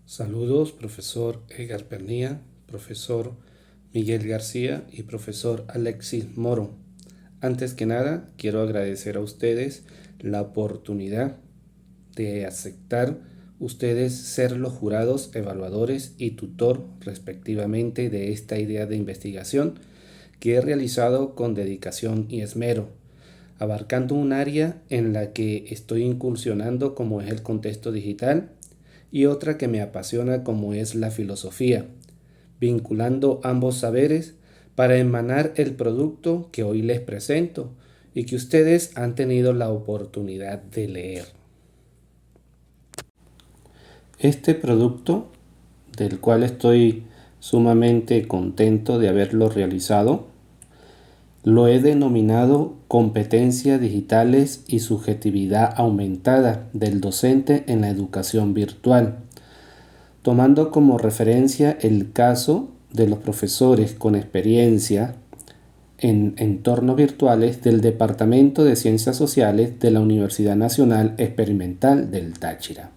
Saludos, profesor Edgar Pernía, profesor Miguel García y profesor Alexis Moro. Antes que nada, quiero agradecer a ustedes la oportunidad de aceptar ustedes ser los jurados, evaluadores y tutor respectivamente de esta idea de investigación que he realizado con dedicación y esmero, abarcando un área en la que estoy incursionando como es el contexto digital y otra que me apasiona como es la filosofía, vinculando ambos saberes para emanar el producto que hoy les presento y que ustedes han tenido la oportunidad de leer. Este producto, del cual estoy sumamente contento de haberlo realizado, lo he denominado Competencias Digitales y Subjetividad Aumentada del Docente en la Educación Virtual, tomando como referencia el caso de los profesores con experiencia en entornos virtuales del Departamento de Ciencias Sociales de la Universidad Nacional Experimental del Táchira.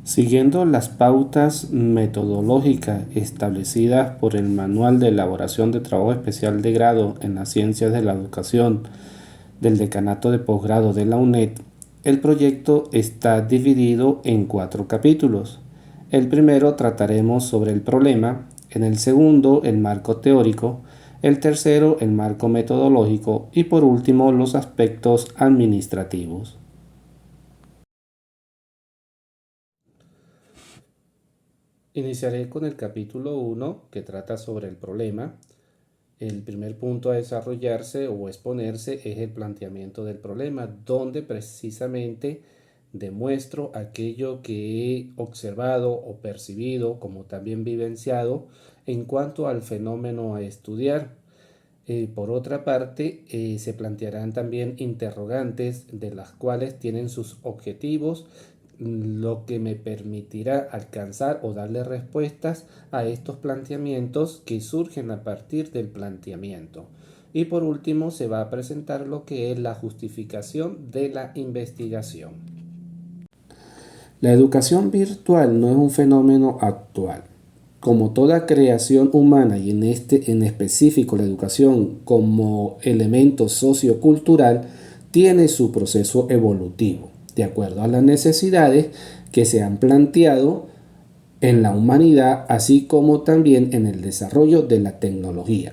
Siguiendo las pautas metodológicas establecidas por el Manual de Elaboración de Trabajo Especial de Grado en las Ciencias de la Educación del Decanato de Posgrado de la UNED, el proyecto está dividido en 4 capítulos. El primero trataremos sobre el problema, en el segundo el marco teórico, el tercero el marco metodológico y por último los aspectos administrativos. Iniciaré con el capítulo 1 que trata sobre el problema. El primer punto a desarrollarse o exponerse es el planteamiento del problema, donde precisamente demuestro aquello que he observado o percibido, como también vivenciado, en cuanto al fenómeno a estudiar. Por otra parte, se plantearán también interrogantes de las cuales tienen sus objetivos, lo que me permitirá alcanzar o darle respuestas a estos planteamientos que surgen a partir del planteamiento. Y por último, se va a presentar lo que es la justificación de la investigación. La educación virtual no es un fenómeno actual. Como toda creación humana y en específico la educación como elemento sociocultural, tiene su proceso evolutivo, de acuerdo a las necesidades que se han planteado en la humanidad, así como también en el desarrollo de la tecnología.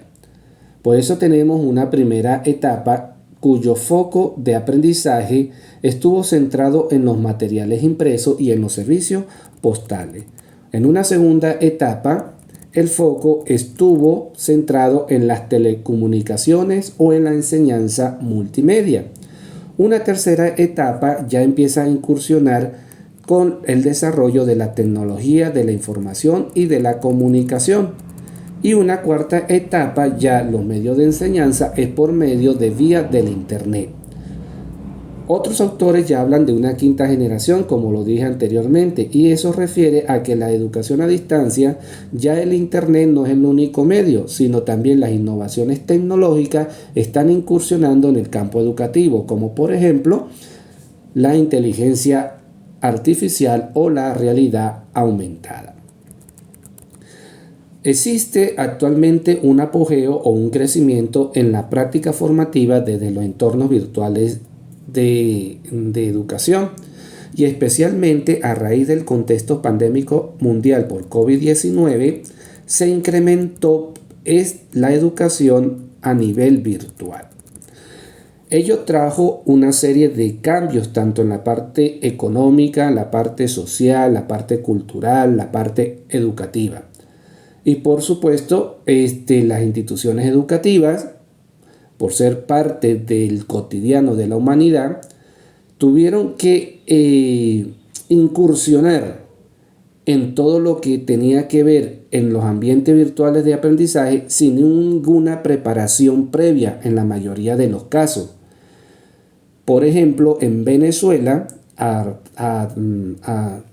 Por eso tenemos una primera etapa cuyo foco de aprendizaje estuvo centrado en los materiales impresos y en los servicios postales. En una segunda etapa, el foco estuvo centrado en las telecomunicaciones o en la enseñanza multimedia. Una tercera etapa ya empieza a incursionar con el desarrollo de la tecnología de la información y de la comunicación. Y una cuarta etapa, ya los medios de enseñanza, es por medio de vía del Internet. Otros autores ya hablan de una quinta generación, como lo dije anteriormente, y eso refiere a que la educación a distancia, ya el Internet no es el único medio, sino también las innovaciones tecnológicas están incursionando en el campo educativo, como por ejemplo la inteligencia artificial o la realidad aumentada. Existe actualmente un apogeo o un crecimiento en la práctica formativa desde los entornos virtuales de educación y especialmente a raíz del contexto pandémico mundial por COVID-19 se incrementó la educación a nivel virtual. Ello trajo una serie de cambios tanto en la parte económica, la parte social, la parte cultural, la parte educativa. Y por supuesto, las instituciones educativas, por ser parte del cotidiano de la humanidad, tuvieron que incursionar en todo lo que tenía que ver en los ambientes virtuales de aprendizaje sin ninguna preparación previa en la mayoría de los casos. Por ejemplo, en Venezuela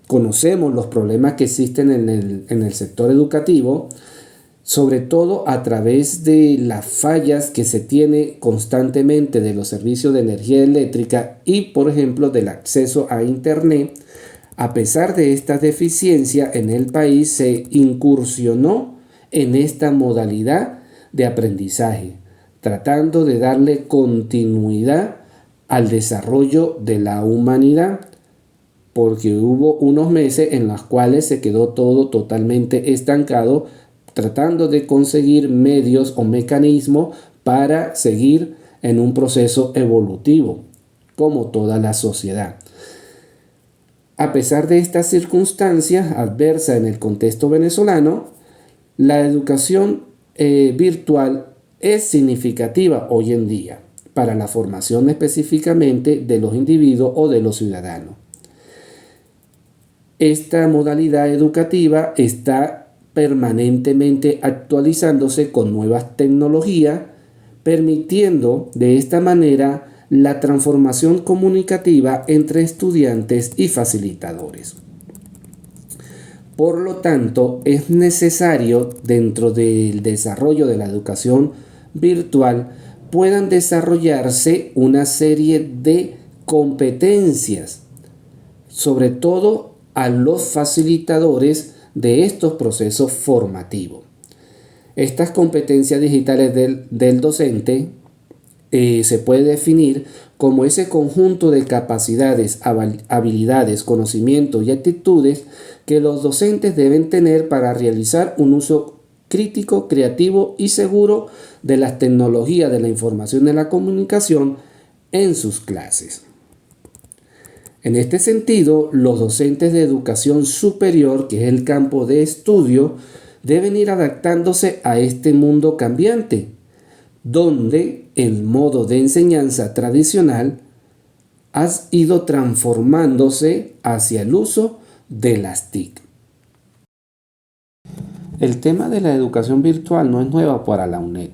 conocemos los problemas que existen en el sector educativo, sobre todo a través de las fallas que se tiene constantemente de los servicios de energía eléctrica y, por ejemplo, del acceso a Internet, A pesar de esta deficiencia, en el país se incursionó en esta modalidad de aprendizaje, tratando de darle continuidad al desarrollo de la humanidad, porque hubo unos meses en los cuales se quedó todo totalmente estancado, tratando de conseguir medios o mecanismos para seguir en un proceso evolutivo, como toda la sociedad. A pesar de estas circunstancias adversas en el contexto venezolano, la educación virtual es significativa hoy en día para la formación específicamente de los individuos o de los ciudadanos. Esta modalidad educativa está permanentemente actualizándose con nuevas tecnologías, permitiendo de esta manera la transformación comunicativa entre estudiantes y facilitadores. Por lo tanto, es necesario, dentro del desarrollo de la educación virtual, puedan desarrollarse una serie de competencias, sobre todo a los facilitadores de estos procesos formativos. Estas competencias digitales del docente se puede definir como ese conjunto de capacidades, habilidades, conocimientos y actitudes que los docentes deben tener para realizar un uso crítico, creativo y seguro de las tecnologías de la información y la comunicación en sus clases. En este sentido, los docentes de educación superior, que es el campo de estudio, deben ir adaptándose a este mundo cambiante, donde el modo de enseñanza tradicional ha ido transformándose hacia el uso de las TIC. El tema de la educación virtual no es nuevo para la UNED.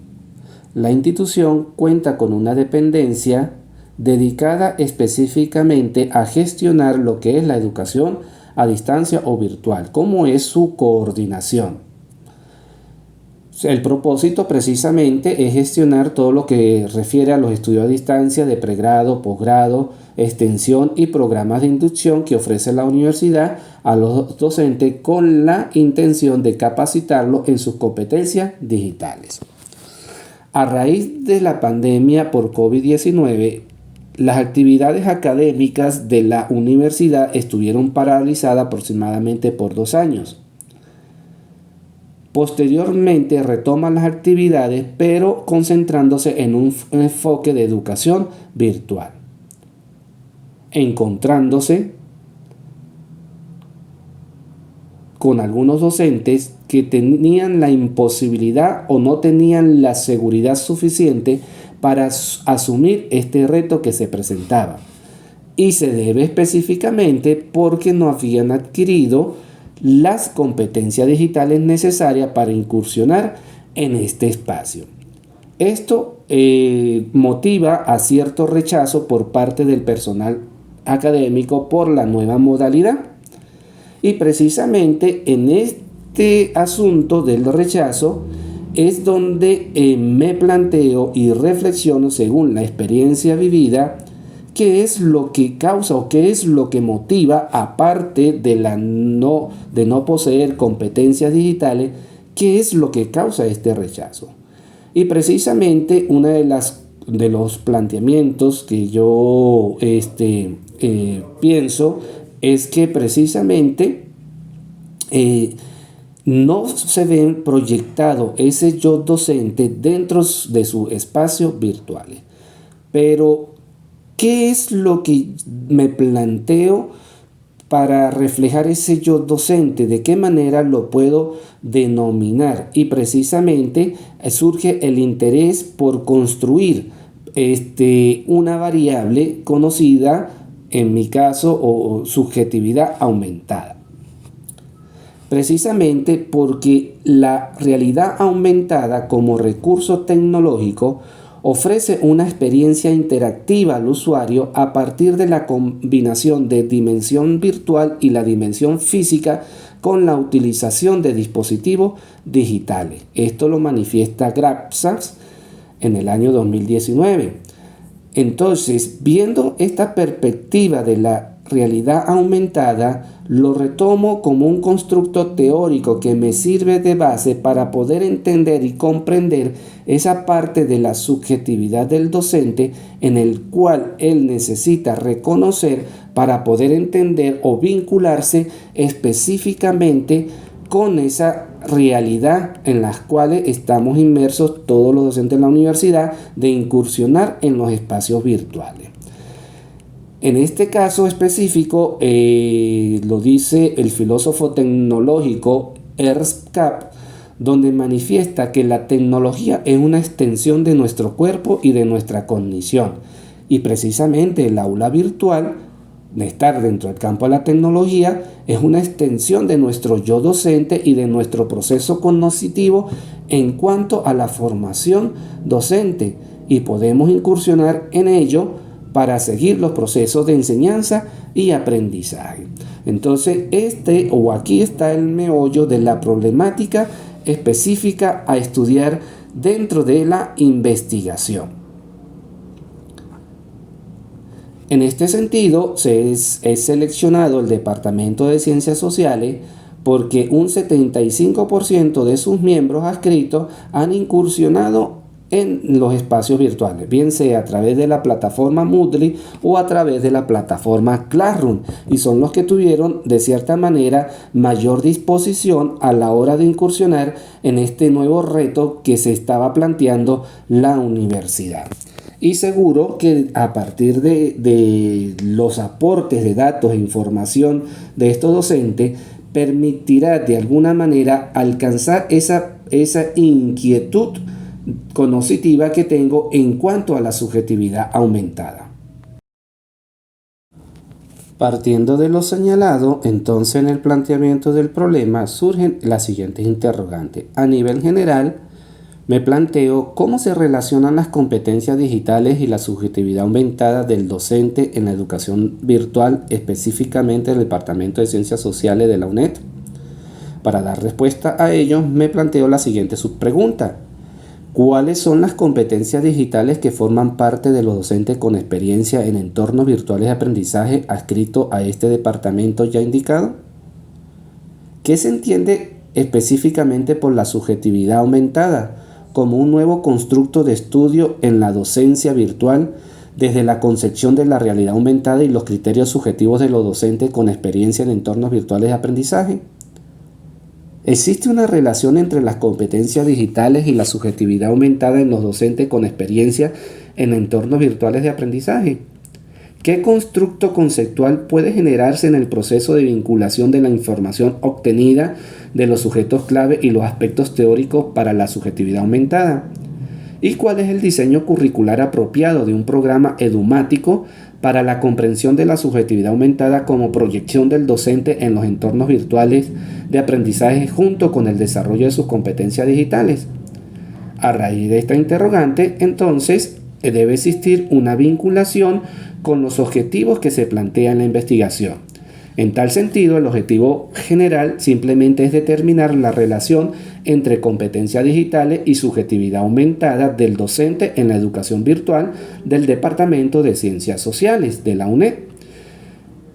La institución cuenta con una dependencia dedicada específicamente a gestionar lo que es la educación a distancia o virtual, como es su coordinación. El propósito precisamente es gestionar todo lo que refiere a los estudios a distancia de pregrado, posgrado, extensión y programas de inducción que ofrece la universidad a los docentes con la intención de capacitarlos en sus competencias digitales. A raíz de la pandemia por COVID-19, las actividades académicas de la universidad estuvieron paralizadas aproximadamente por 2 años. Posteriormente retoman las actividades, pero concentrándose en un enfoque de educación virtual, encontrándose con algunos docentes que tenían la imposibilidad o no tenían la seguridad suficiente para asumir este reto que se presentaba. Y se debe específicamente porque no habían adquirido las competencias digitales necesarias para incursionar en este espacio. Esto motiva a cierto rechazo por parte del personal académico por la nueva modalidad. Y precisamente en este asunto del rechazo es donde me planteo y reflexiono según la experiencia vivida qué es lo que causa o qué es lo que motiva, aparte de no poseer competencias digitales, qué es lo que causa este rechazo. Y precisamente uno de los planteamientos que yo pienso es que precisamente no se ven proyectado ese yo docente dentro de su espacio virtual. Pero ¿qué es lo que me planteo para reflejar ese yo docente? ¿De qué manera lo puedo denominar? Y precisamente surge el interés por construir una variable conocida, en mi caso, o subjetividad aumentada. Precisamente porque la realidad aumentada como recurso tecnológico ofrece una experiencia interactiva al usuario a partir de la combinación de dimensión virtual y la dimensión física con la utilización de dispositivos digitales. Esto lo manifiesta Grapsas en el año 2019. Entonces, viendo esta perspectiva de la realidad aumentada lo retomo como un constructo teórico que me sirve de base para poder entender y comprender esa parte de la subjetividad del docente en el cual él necesita reconocer para poder entender o vincularse específicamente con esa realidad en las cuales estamos inmersos todos los docentes de la universidad, de incursionar en los espacios virtuales. En este caso específico, lo dice el filósofo tecnológico Ernst Kapf, donde manifiesta que la tecnología es una extensión de nuestro cuerpo y de nuestra cognición. Y precisamente el aula virtual, de estar dentro del campo de la tecnología, es una extensión de nuestro yo docente y de nuestro proceso cognitivo en cuanto a la formación docente, y podemos incursionar en ello para seguir los procesos de enseñanza y aprendizaje. Entonces, aquí está el meollo de la problemática específica a estudiar dentro de la investigación. En este sentido, es seleccionado el Departamento de Ciencias Sociales porque un 75% de sus miembros adscritos han incursionado en los espacios virtuales, bien sea a través de la plataforma Moodle o a través de la plataforma Classroom, y son los que tuvieron de cierta manera mayor disposición a la hora de incursionar en este nuevo reto que se estaba planteando la universidad. Y seguro que a partir de los aportes de datos e información de estos docentes permitirá de alguna manera alcanzar esa inquietud cognitiva que tengo en cuanto a la subjetividad aumentada. Partiendo de lo señalado, entonces en el planteamiento del problema surgen las siguientes interrogantes. A nivel general, me planteo cómo se relacionan las competencias digitales y la subjetividad aumentada del docente en la educación virtual, específicamente en el Departamento de Ciencias Sociales de la UNED. Para dar respuesta a ello, me planteo la siguiente subpregunta. ¿Cuáles son las competencias digitales que forman parte de los docentes con experiencia en entornos virtuales de aprendizaje adscrito a este departamento ya indicado? ¿Qué se entiende específicamente por la subjetividad aumentada como un nuevo constructo de estudio en la docencia virtual desde la concepción de la realidad aumentada y los criterios subjetivos de los docentes con experiencia en entornos virtuales de aprendizaje? ¿Existe una relación entre las competencias digitales y la subjetividad aumentada en los docentes con experiencia en entornos virtuales de aprendizaje? ¿Qué constructo conceptual puede generarse en el proceso de vinculación de la información obtenida de los sujetos clave y los aspectos teóricos para la subjetividad aumentada? ¿Y cuál es el diseño curricular apropiado de un programa edumático para la comprensión de la subjetividad aumentada como proyección del docente en los entornos virtuales de aprendizaje junto con el desarrollo de sus competencias digitales? A raíz de esta interrogante, entonces, debe existir una vinculación con los objetivos que se plantean en la investigación. En tal sentido, el objetivo general simplemente es determinar la relación entre competencias digitales y subjetividad aumentada del docente en la educación virtual del Departamento de Ciencias Sociales de la UNED.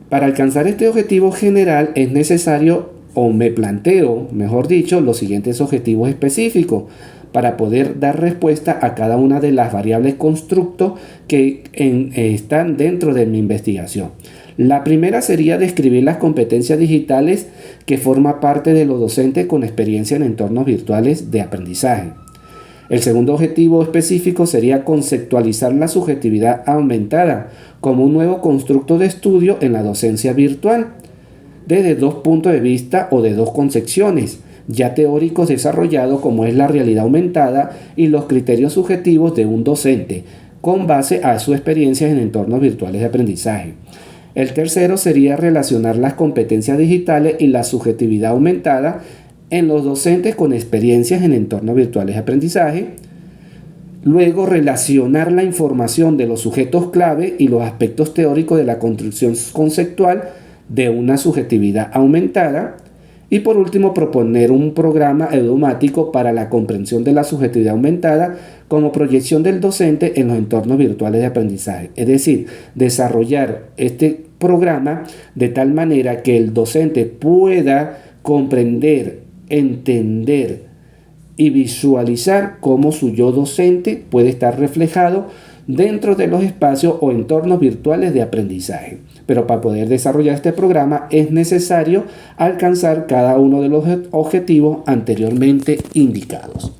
Para alcanzar este objetivo general es necesario, o me planteo, mejor dicho, los siguientes objetivos específicos para poder dar respuesta a cada una de las variables constructos que están dentro de mi investigación. La primera sería describir las competencias digitales que forman parte de los docentes con experiencia en entornos virtuales de aprendizaje. El segundo objetivo específico sería conceptualizar la subjetividad aumentada como un nuevo constructo de estudio en la docencia virtual, desde dos puntos de vista o de dos concepciones ya teóricos desarrollados como es la realidad aumentada y los criterios subjetivos de un docente, con base a sus experiencias en entornos virtuales de aprendizaje. El tercero sería relacionar las competencias digitales y la subjetividad aumentada en los docentes con experiencias en entornos virtuales de aprendizaje. Luego, relacionar la información de los sujetos clave y los aspectos teóricos de la construcción conceptual de una subjetividad aumentada. Y por último, proponer un programa edumático para la comprensión de la subjetividad aumentada como proyección del docente en los entornos virtuales de aprendizaje. Es decir, desarrollar este programa de tal manera que el docente pueda comprender, entender y visualizar cómo su yo docente puede estar reflejado dentro de los espacios o entornos virtuales de aprendizaje. Pero para poder desarrollar este programa es necesario alcanzar cada uno de los objetivos anteriormente indicados.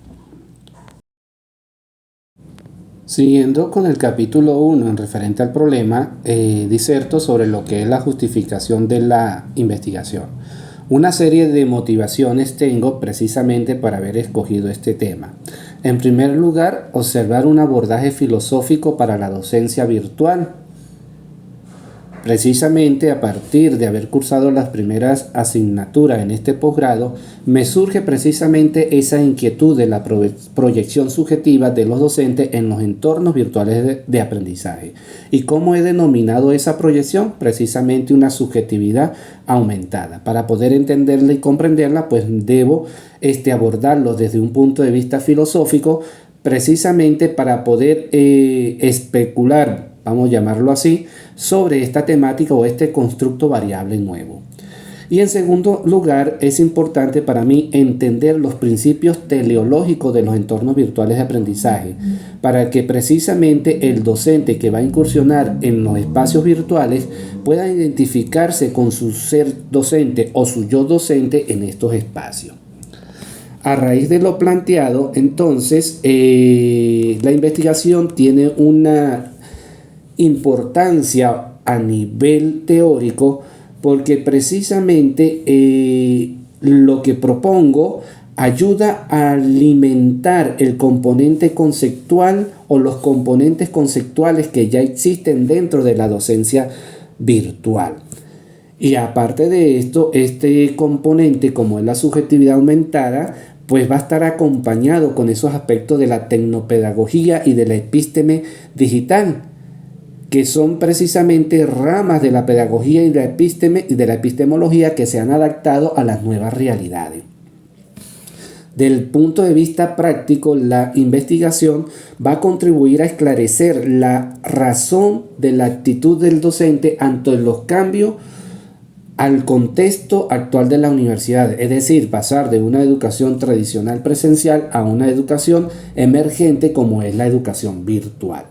Siguiendo con el capítulo 1 en referente al problema, diserto sobre lo que es la justificación de la investigación. Una serie de motivaciones tengo precisamente para haber escogido este tema. En primer lugar, observar un abordaje filosófico para la docencia virtual. Precisamente a partir de haber cursado las primeras asignaturas en este posgrado, me surge precisamente esa inquietud de la proyección subjetiva de los docentes en los entornos virtuales de aprendizaje. ¿Y cómo he denominado esa proyección? Precisamente una subjetividad aumentada. Para poder entenderla y comprenderla, pues debo abordarlo desde un punto de vista filosófico, precisamente para poder especular, vamos a llamarlo así, sobre esta temática o este constructo variable nuevo. Y en segundo lugar, es importante para mí entender los principios teleológicos de los entornos virtuales de aprendizaje, para que precisamente el docente que va a incursionar en los espacios virtuales pueda identificarse con su ser docente o su yo docente en estos espacios. A raíz de lo planteado, entonces, la investigación tiene una importancia a nivel teórico porque precisamente lo que propongo ayuda a alimentar el componente conceptual o los componentes conceptuales que ya existen dentro de la docencia virtual. Y aparte de esto, este componente, como es la subjetividad aumentada, pues va a estar acompañado con esos aspectos de la tecnopedagogía y de la epísteme digital, que son precisamente ramas de la pedagogía y de la epistemología que se han adaptado a las nuevas realidades. Del punto de vista práctico, la investigación va a contribuir a esclarecer la razón de la actitud del docente ante los cambios al contexto actual de la universidad, es decir, pasar de una educación tradicional presencial a una educación emergente como es la educación virtual.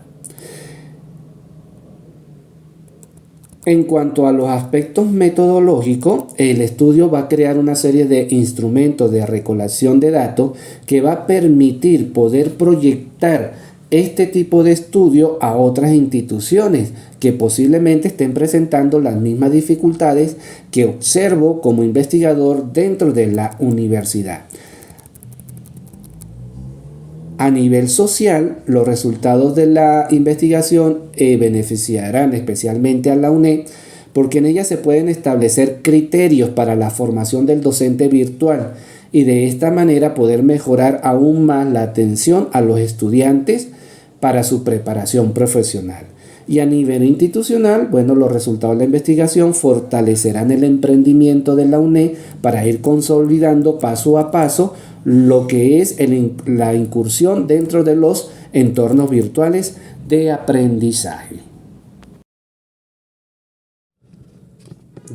En cuanto a los aspectos metodológicos, el estudio va a crear una serie de instrumentos de recolección de datos que va a permitir poder proyectar este tipo de estudio a otras instituciones que posiblemente estén presentando las mismas dificultades que observo como investigador dentro de la universidad. A nivel social, los resultados de la investigación beneficiarán especialmente a la UNED porque en ella se pueden establecer criterios para la formación del docente virtual y de esta manera poder mejorar aún más la atención a los estudiantes para su preparación profesional. Y a nivel institucional, bueno, los resultados de la investigación fortalecerán el emprendimiento de la UNED para ir consolidando paso a paso lo que es la incursión dentro de los entornos virtuales de aprendizaje.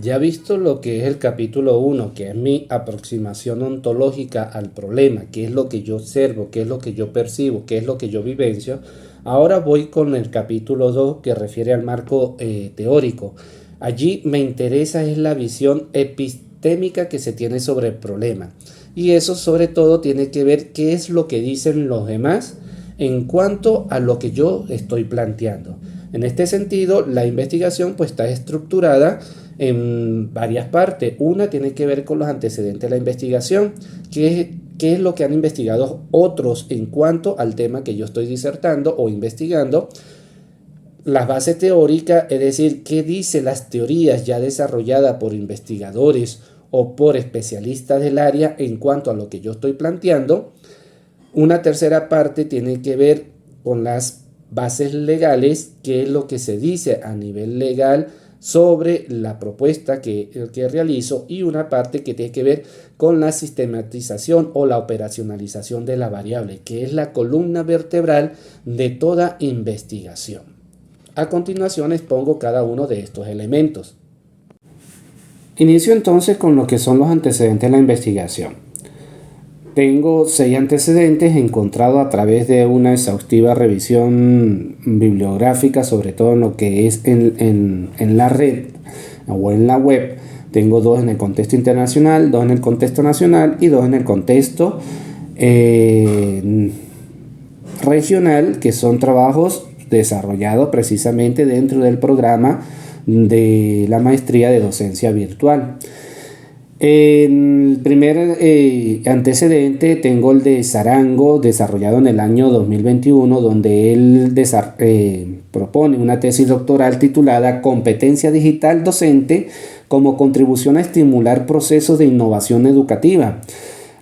Ya visto lo que es el capítulo 1, que es mi aproximación ontológica al problema, qué es lo que yo observo, qué es lo que yo percibo, qué es lo que yo vivencio, ahora voy con el capítulo 2 que refiere al marco teórico. Allí me interesa es la visión epistémica que se tiene sobre el problema. Y eso sobre todo tiene que ver qué es lo que dicen los demás en cuanto a lo que yo estoy planteando. En este sentido, la investigación pues está estructurada en varias partes. Una tiene que ver con los antecedentes de la investigación, qué es lo que han investigado otros en cuanto al tema que yo estoy disertando o investigando. Las bases teóricas, es decir, qué dicen las teorías ya desarrolladas por investigadores o por especialistas del área en cuanto a lo que yo estoy planteando. Una tercera parte tiene que ver con las bases legales, qué es lo que se dice a nivel legal sobre la propuesta que realizo, y una parte que tiene que ver con la sistematización o la operacionalización de la variable, que es la columna vertebral de toda investigación. A continuación expongo cada uno de estos elementos. Inicio entonces con lo que son los antecedentes de la investigación. Tengo 6 antecedentes encontrados a través de una exhaustiva revisión bibliográfica, sobre todo en lo que es en la red o en la web. Tengo 2 en el contexto internacional, 2 en el contexto nacional y 2 en el contexto regional, que son trabajos desarrollados precisamente dentro del programa de la maestría de docencia virtual. El primer antecedente tengo el de Zarango, desarrollado en el año 2021, donde él propone una tesis doctoral titulada Competencia digital docente como contribución a estimular procesos de innovación educativa.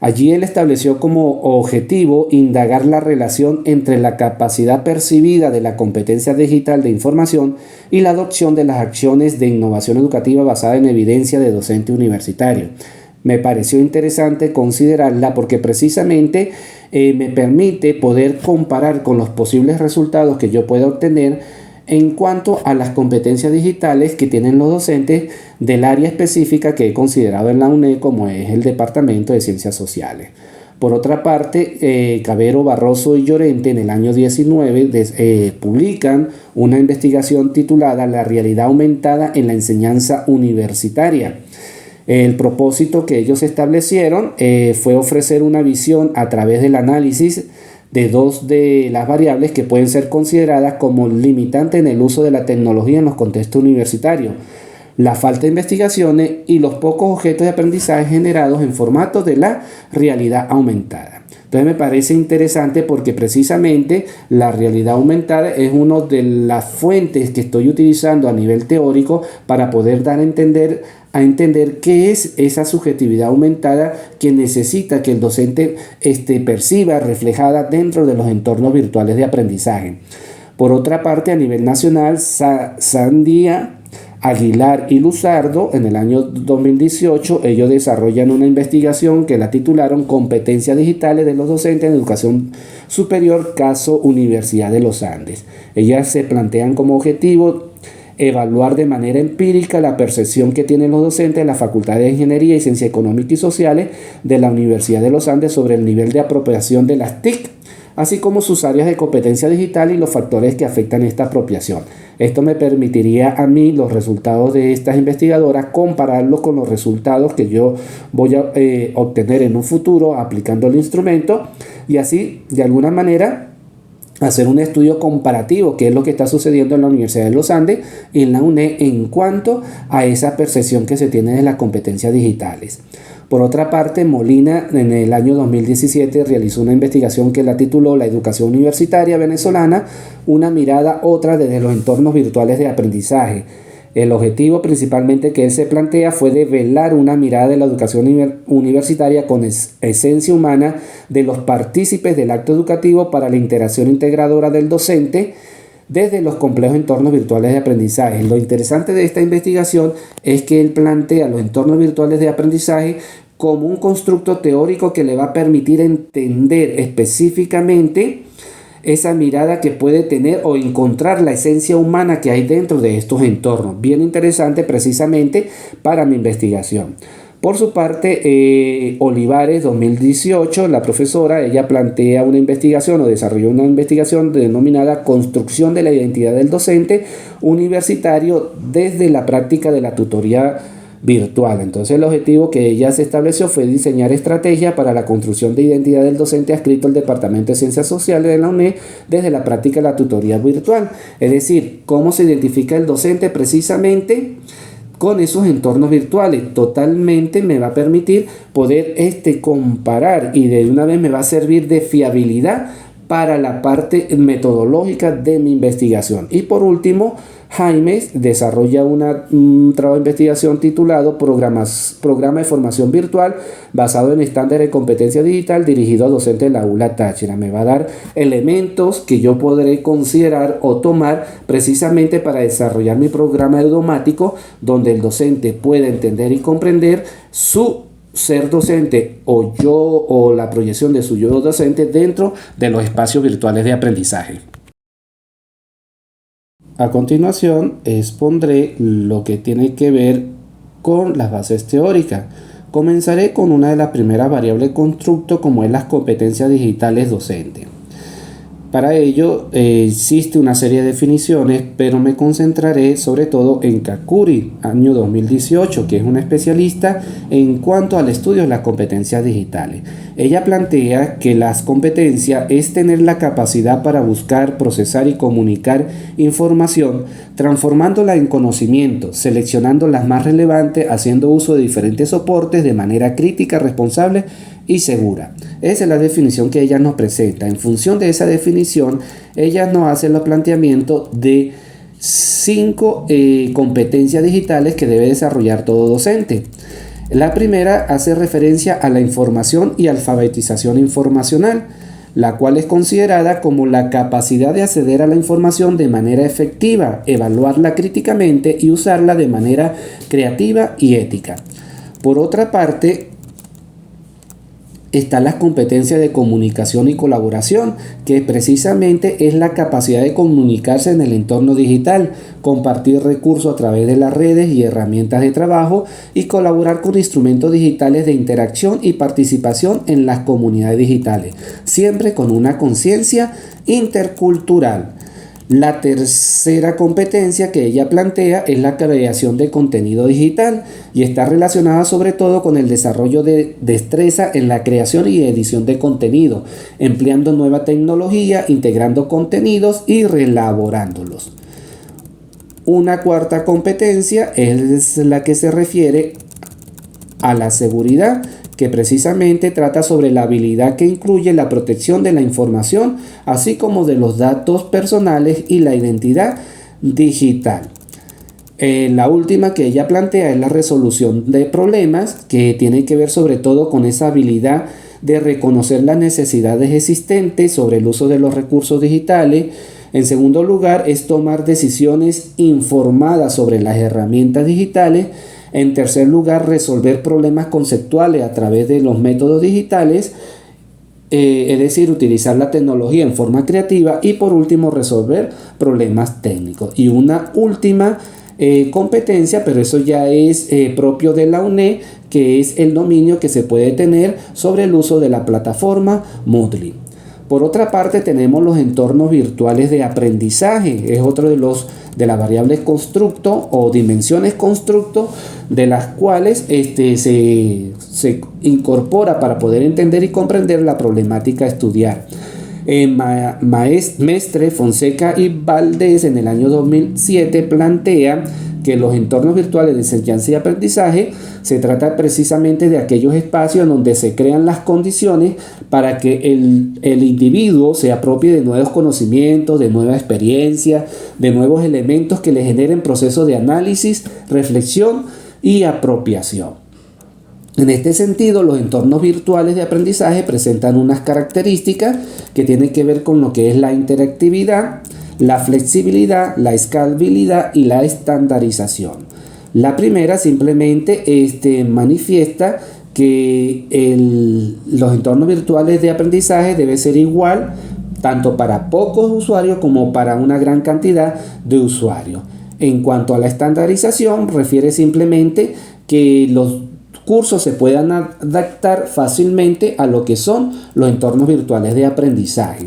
Allí él estableció como objetivo indagar la relación entre la capacidad percibida de la competencia digital de información y la adopción de las acciones de innovación educativa basada en evidencia de docente universitario. Me pareció interesante considerarla porque precisamente me permite poder comparar con los posibles resultados que yo pueda obtener en cuanto a las competencias digitales que tienen los docentes del área específica que he considerado en la UNED, como es el Departamento de Ciencias Sociales. Por otra parte, Cabero, Barroso y Llorente en el año 19 publican una investigación titulada La realidad aumentada en la enseñanza universitaria. El propósito que ellos establecieron fue ofrecer una visión a través del análisis de 2 de las variables que pueden ser consideradas como limitantes en el uso de la tecnología en los contextos universitarios: la falta de investigaciones y los pocos objetos de aprendizaje generados en formato de la realidad aumentada. Entonces me parece interesante porque precisamente la realidad aumentada es una de las fuentes que estoy utilizando a nivel teórico para poder dar a entender qué es esa subjetividad aumentada que necesita que el docente perciba reflejada dentro de los entornos virtuales de aprendizaje. Por otra parte, a nivel nacional, Sandía, Aguilar y Luzardo, en el año 2018, ellos desarrollan una investigación que la titularon Competencias digitales de los docentes en educación superior, caso Universidad de los Andes. Ellas se plantean como objetivo evaluar de manera empírica la percepción que tienen los docentes de la Facultad de Ingeniería y Ciencias Económicas y Sociales de la Universidad de los Andes sobre el nivel de apropiación de las TIC, así como sus áreas de competencia digital y los factores que afectan esta apropiación. Esto me permitiría a mí los resultados de estas investigadoras compararlos con los resultados que yo voy a obtener en un futuro aplicando el instrumento y así de alguna manera hacer un estudio comparativo, que es lo que está sucediendo en la Universidad de los Andes y en la UNED en cuanto a esa percepción que se tiene de las competencias digitales. Por otra parte, Molina en el año 2017 realizó una investigación que la tituló La educación universitaria venezolana, una mirada otra desde los entornos virtuales de aprendizaje. El objetivo principalmente que él se plantea fue develar una mirada de la educación universitaria con esencia humana de los partícipes del acto educativo para la interacción integradora del docente desde los complejos entornos virtuales de aprendizaje. Lo interesante de esta investigación es que él plantea los entornos virtuales de aprendizaje como un constructo teórico que le va a permitir entender específicamente esa mirada que puede tener o encontrar la esencia humana que hay dentro de estos entornos. Bien interesante precisamente para mi investigación. Por su parte, Olivares 2018, la profesora, ella plantea una investigación o desarrolló una investigación denominada Construcción de la identidad del docente universitario desde la práctica de la tutoría virtual. Entonces el objetivo que ella se estableció fue diseñar estrategias para la construcción de identidad del docente adscrito al Departamento de Ciencias Sociales de la UNED desde la práctica de la tutoría virtual. Es decir, cómo se identifica el docente precisamente con esos entornos virtuales. Totalmente me va a permitir poder comparar y de una vez me va a servir de fiabilidad para la parte metodológica de mi investigación. Y por último, Jaime desarrolla un trabajo de investigación titulado Programa de Formación Virtual basado en estándares de competencia digital dirigido a docentes de la ULA Táchira. Me va a dar elementos que yo podré considerar o tomar precisamente para desarrollar mi programa idiomático donde el docente pueda entender y comprender su ser docente o la proyección de su yo docente dentro de los espacios virtuales de aprendizaje. A continuación, expondré lo que tiene que ver con las bases teóricas. Comenzaré con una de las primeras variables constructo, como es las competencias digitales docentes. Para ello existe una serie de definiciones, pero me concentraré sobre todo en Kakuri, año 2018, que es una especialista en cuanto al estudio de las competencias digitales. Ella plantea que las competencias es tener la capacidad para buscar, procesar y comunicar información, transformándola en conocimiento, seleccionando las más relevantes, haciendo uso de diferentes soportes de manera crítica, responsable y segura. Esa es la definición que ella nos presenta. En función de esa definición, ella nos hace los planteamientos de 5 competencias digitales que debe desarrollar todo docente. La primera hace referencia a la información y alfabetización informacional, la cual es considerada como la capacidad de acceder a la información de manera efectiva, evaluarla críticamente y usarla de manera creativa y ética. Por otra parte, están las competencias de comunicación y colaboración, que precisamente es la capacidad de comunicarse en el entorno digital, compartir recursos a través de las redes y herramientas de trabajo y colaborar con instrumentos digitales de interacción y participación en las comunidades digitales, siempre con una conciencia intercultural. La tercera competencia que ella plantea es la creación de contenido digital y está relacionada sobre todo con el desarrollo de destreza en la creación y edición de contenido, empleando nueva tecnología, integrando contenidos y reelaborándolos. Una cuarta competencia es la que se refiere a la seguridad, que precisamente trata sobre la habilidad que incluye la protección de la información, así como de los datos personales y la identidad digital. La última que ella plantea es la resolución de problemas, que tiene que ver sobre todo con esa habilidad de reconocer las necesidades existentes sobre el uso de los recursos digitales. En segundo lugar, es tomar decisiones informadas sobre las herramientas digitales. En tercer lugar, resolver problemas conceptuales a través de los métodos digitales, es decir, utilizar la tecnología en forma creativa. Y por último, resolver problemas técnicos. Y una última competencia, pero eso ya es propio de la UNED, que es el dominio que se puede tener sobre el uso de la plataforma Moodle. Por otra parte, tenemos los entornos virtuales de aprendizaje. Es otro de las variables constructo o dimensiones constructo, de las cuales se incorpora para poder entender y comprender la problemática a estudiar. Mestre, Fonseca y Valdés en el año 2007 plantea que los entornos virtuales de enseñanza y aprendizaje se trata precisamente de aquellos espacios donde se crean las condiciones para que el individuo se apropie de nuevos conocimientos, de nuevas experiencias, de nuevos elementos que le generen procesos de análisis, reflexión y apropiación. En este sentido, los entornos virtuales de aprendizaje presentan unas características que tienen que ver con lo que es la interactividad, la flexibilidad, la escalabilidad y la estandarización. La primera simplemente manifiesta que los entornos virtuales de aprendizaje deben ser igual tanto para pocos usuarios como para una gran cantidad de usuarios. En cuanto a la estandarización, refiere simplemente que los cursos se puedan adaptar fácilmente a lo que son los entornos virtuales de aprendizaje.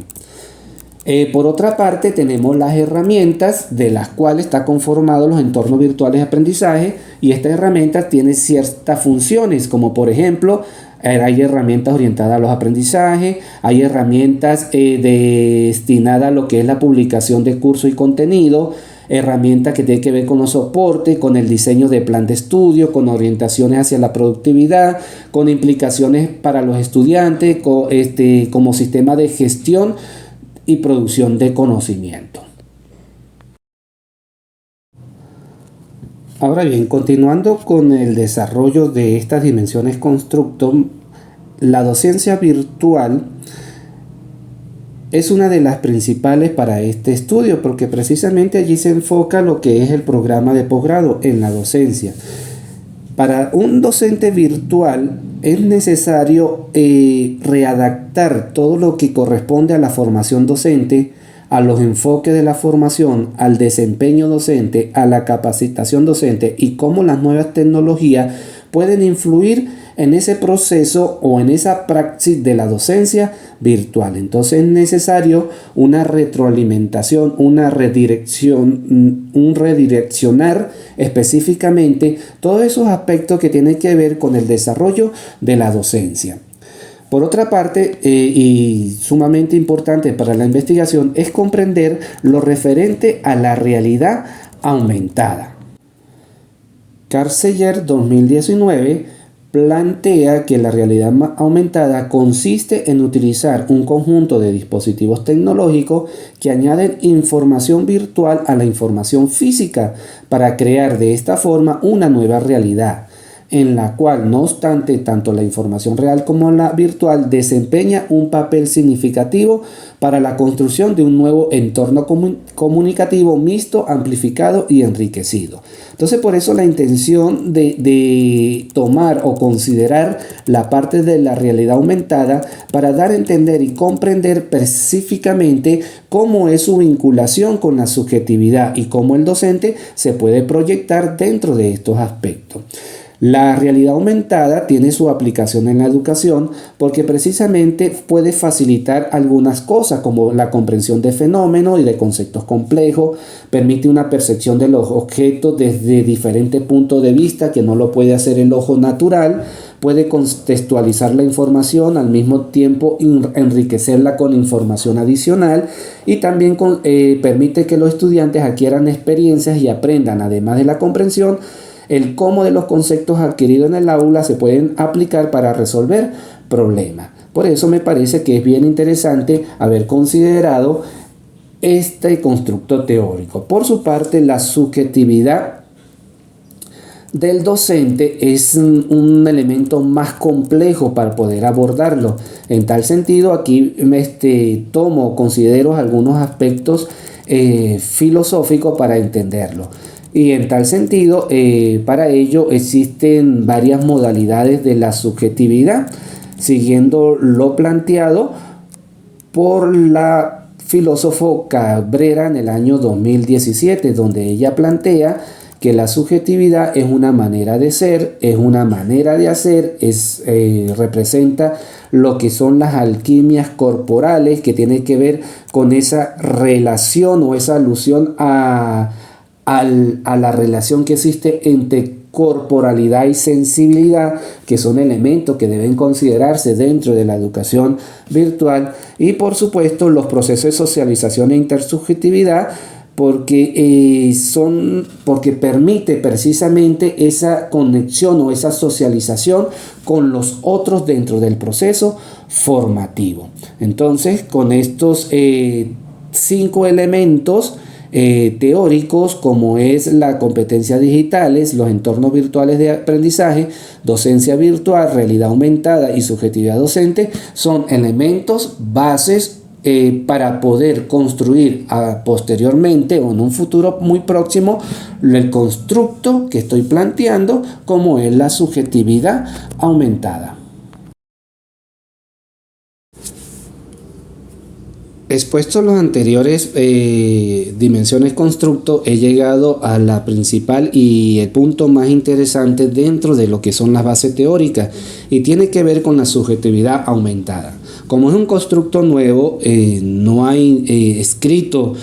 Por otra parte, tenemos las herramientas de las cuales está conformado los entornos virtuales de aprendizaje, y estas herramientas tienen ciertas funciones, como por ejemplo, hay herramientas orientadas a los aprendizajes, hay herramientas destinadas a lo que es la publicación de cursos y contenido, herramientas que tienen que ver con los soportes, con el diseño de plan de estudio, con orientaciones hacia la productividad, con implicaciones para los estudiantes, como sistema de gestión y producción de conocimiento. Ahora bien, continuando con el desarrollo de estas dimensiones constructo, la docencia virtual es una de las principales para este estudio, porque precisamente allí se enfoca lo que es el programa de posgrado en la docencia. Para un docente virtual es necesario readaptar todo lo que corresponde a la formación docente a los enfoques de la formación, al desempeño docente, a la capacitación docente y cómo las nuevas tecnologías pueden influir en ese proceso o en esa praxis de la docencia virtual. Entonces es necesario una retroalimentación, una redirección, un redireccionar específicamente todos esos aspectos que tienen que ver con el desarrollo de la docencia. Por otra parte, y sumamente importante para la investigación, es comprender lo referente a la realidad aumentada. Carceller 2019 plantea que la realidad aumentada consiste en utilizar un conjunto de dispositivos tecnológicos que añaden información virtual a la información física para crear de esta forma una nueva realidad, en la cual, no obstante, tanto la información real como la virtual desempeña un papel significativo para la construcción de un nuevo entorno comunicativo mixto, amplificado y enriquecido. Entonces, por eso la intención de tomar o considerar la parte de la realidad aumentada para dar a entender y comprender específicamente cómo es su vinculación con la subjetividad y cómo el docente se puede proyectar dentro de estos aspectos. La realidad aumentada tiene su aplicación en la educación porque precisamente puede facilitar algunas cosas como la comprensión de fenómenos y de conceptos complejos, permite una percepción de los objetos desde diferentes puntos de vista que no lo puede hacer el ojo natural, puede contextualizar la información, al mismo tiempo enriquecerla con información adicional y también permite que los estudiantes adquieran experiencias y aprendan, además de la comprensión, el cómo de los conceptos adquiridos en el aula se pueden aplicar para resolver problemas. Por eso me parece que es bien interesante haber considerado este constructo teórico. Por su parte, la subjetividad del docente es un elemento más complejo para poder abordarlo. En tal sentido, aquí considero algunos aspectos filosóficos para entenderlo. Y en tal sentido, para ello existen varias modalidades de la subjetividad, siguiendo lo planteado por la filósofo Cabrera en el año 2017, donde ella plantea que la subjetividad es una manera de ser, es una manera de hacer, representa lo que son las alquimias corporales que tiene que ver con esa relación o esa alusión a la relación que existe entre corporalidad y sensibilidad, que son elementos que deben considerarse dentro de la educación virtual, y por supuesto los procesos de socialización e intersubjetividad, porque permite precisamente esa conexión o esa socialización con los otros dentro del proceso formativo. Entonces, con estos 5 elementos teóricos, como es la competencia digitales, los entornos virtuales de aprendizaje, docencia virtual, realidad aumentada y subjetividad docente, son elementos bases para poder construir posteriormente o en un futuro muy próximo el constructo que estoy planteando, como es la subjetividad aumentada. Expuestos los anteriores dimensiones constructo, he llegado a la principal y el punto más interesante dentro de lo que son las bases teóricas, y tiene que ver con la subjetividad aumentada. Como es un constructo nuevo, no hay escrito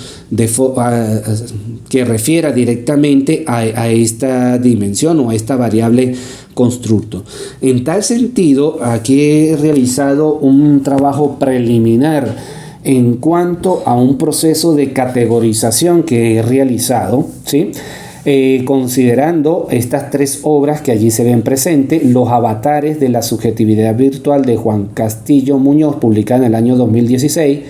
que refiera directamente a esta dimensión o a esta variable constructo. En tal sentido, aquí he realizado un trabajo preliminar en cuanto a un proceso de categorización que he realizado, ¿sí? Considerando estas 3 obras que allí se ven presentes: Los avatares de la subjetividad virtual de Juan Castillo Muñoz, publicada en el año 2016,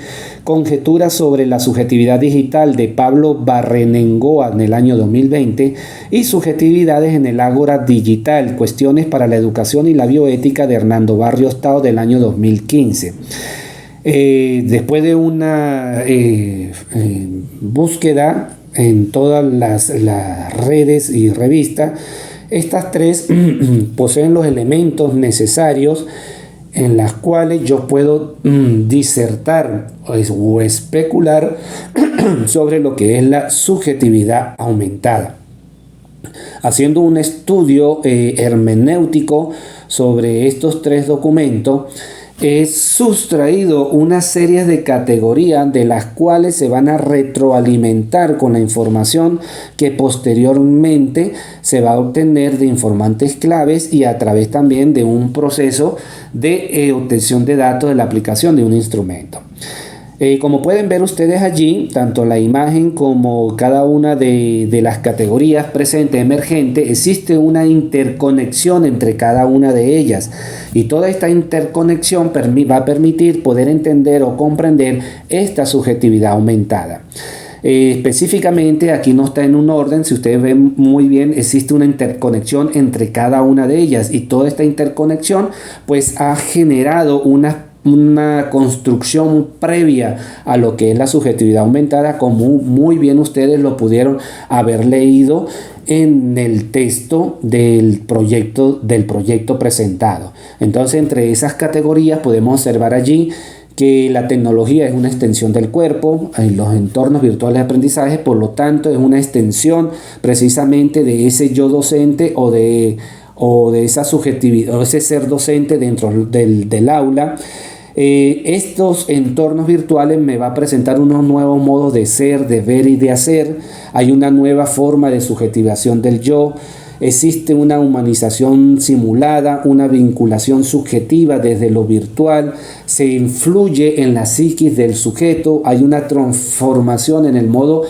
Conjeturas sobre la subjetividad digital de Pablo Barrenengoa en el año 2020, y Subjetividades en el Ágora Digital, Cuestiones para la Educación y la Bioética de Hernando Barrios Tao del año 2015. Después de una búsqueda en todas las redes y revistas, estas 3 poseen los elementos necesarios en las cuales yo puedo disertar o especular sobre lo que es la subjetividad aumentada. Haciendo un estudio hermenéutico sobre estos tres documentos, he sustraído una serie de categorías de las cuales se van a retroalimentar con la información que posteriormente se va a obtener de informantes claves y a través también de un proceso de obtención de datos de la aplicación de un instrumento. Como pueden ver ustedes allí, tanto la imagen como cada una de las categorías presentes emergentes, existe una interconexión entre cada una de ellas. Y toda esta interconexión va a permitir poder entender o comprender esta subjetividad aumentada. Específicamente aquí no está en un orden, si ustedes ven muy bien, existe una interconexión entre cada una de ellas y toda esta interconexión pues ha generado una construcción previa a lo que es la subjetividad aumentada, como muy bien ustedes lo pudieron haber leído en el texto del proyecto presentado. Entonces, entre esas categorías podemos observar allí que la tecnología es una extensión del cuerpo, en los entornos virtuales de aprendizaje, por lo tanto es una extensión precisamente de ese yo docente o de esa subjetividad o ese ser docente dentro del aula. Estos entornos virtuales me va a presentar unos nuevos modos de ser, de ver y de hacer. Hay una nueva forma de subjetivación del yo. Existe una humanización simulada, una vinculación subjetiva desde lo virtual. Se influye en la psiquis del sujeto. Hay una transformación en el modo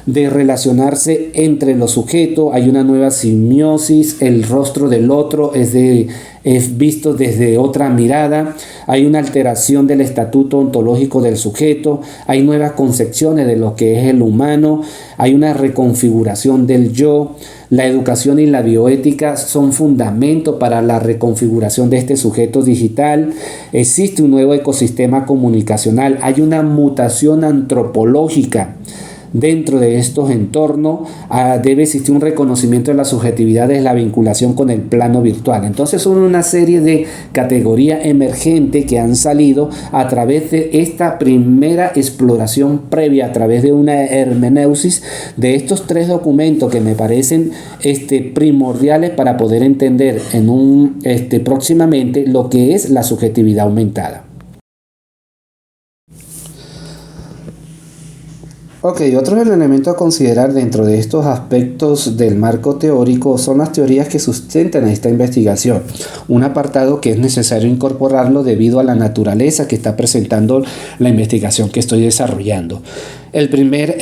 de relacionarse entre los sujetos. Hay una nueva simiosis. El rostro del otro es visto desde otra mirada. Hay una alteración del estatuto ontológico del sujeto. Hay nuevas concepciones de lo que es el humano. Hay una reconfiguración del yo. La educación y la bioética son fundamentos para la reconfiguración de este sujeto digital. Existe un nuevo ecosistema comunicacional. Hay una mutación antropológica. Dentro de estos entornos debe existir un reconocimiento de la subjetividad de la vinculación con el plano virtual. Entonces son una serie de categorías emergentes que han salido a través de esta primera exploración previa, a través de una hermeneusis de estos tres documentos que me parecen primordiales para poder entender próximamente lo que es la subjetividad aumentada. Ok, otro elemento a considerar dentro de estos aspectos del marco teórico son las teorías que sustentan esta investigación. Un apartado que es necesario incorporarlo debido a la naturaleza que está presentando la investigación que estoy desarrollando. El primer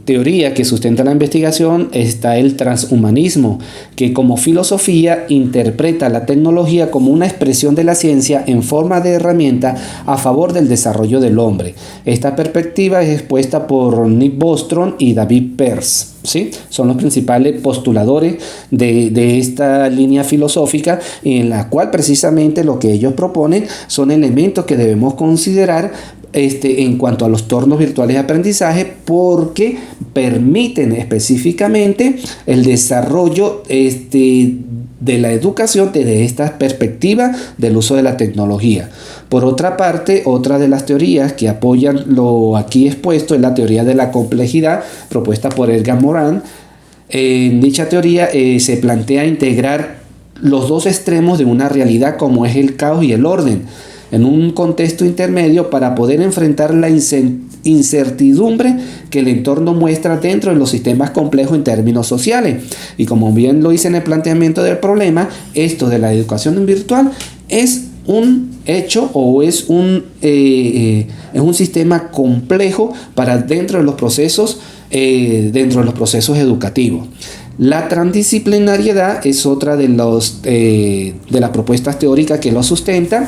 teoría que sustenta la investigación está el transhumanismo, que como filosofía interpreta la tecnología como una expresión de la ciencia en forma de herramienta a favor del desarrollo del hombre. Esta perspectiva es expuesta por Nick Bostrom y David Pearce. ¿Sí? Son los principales postuladores de esta línea filosófica, en la cual precisamente lo que ellos proponen son elementos que debemos considerar en cuanto a los entornos virtuales de aprendizaje, porque permiten específicamente el desarrollo de la educación desde esta perspectiva del uso de la tecnología. Por otra parte, otra de las teorías que apoyan lo aquí expuesto es la teoría de la complejidad propuesta por Edgar Morin. En dicha teoría se plantea integrar los dos extremos de una realidad como es el caos y el orden en un contexto intermedio para poder enfrentar la incertidumbre que el entorno muestra dentro de los sistemas complejos en términos sociales. Y como bien lo hice en el planteamiento del problema, esto de la educación virtual es un hecho o es un sistema complejo para dentro de los procesos educativos. La transdisciplinariedad es otra de las propuestas teóricas que lo sustentan,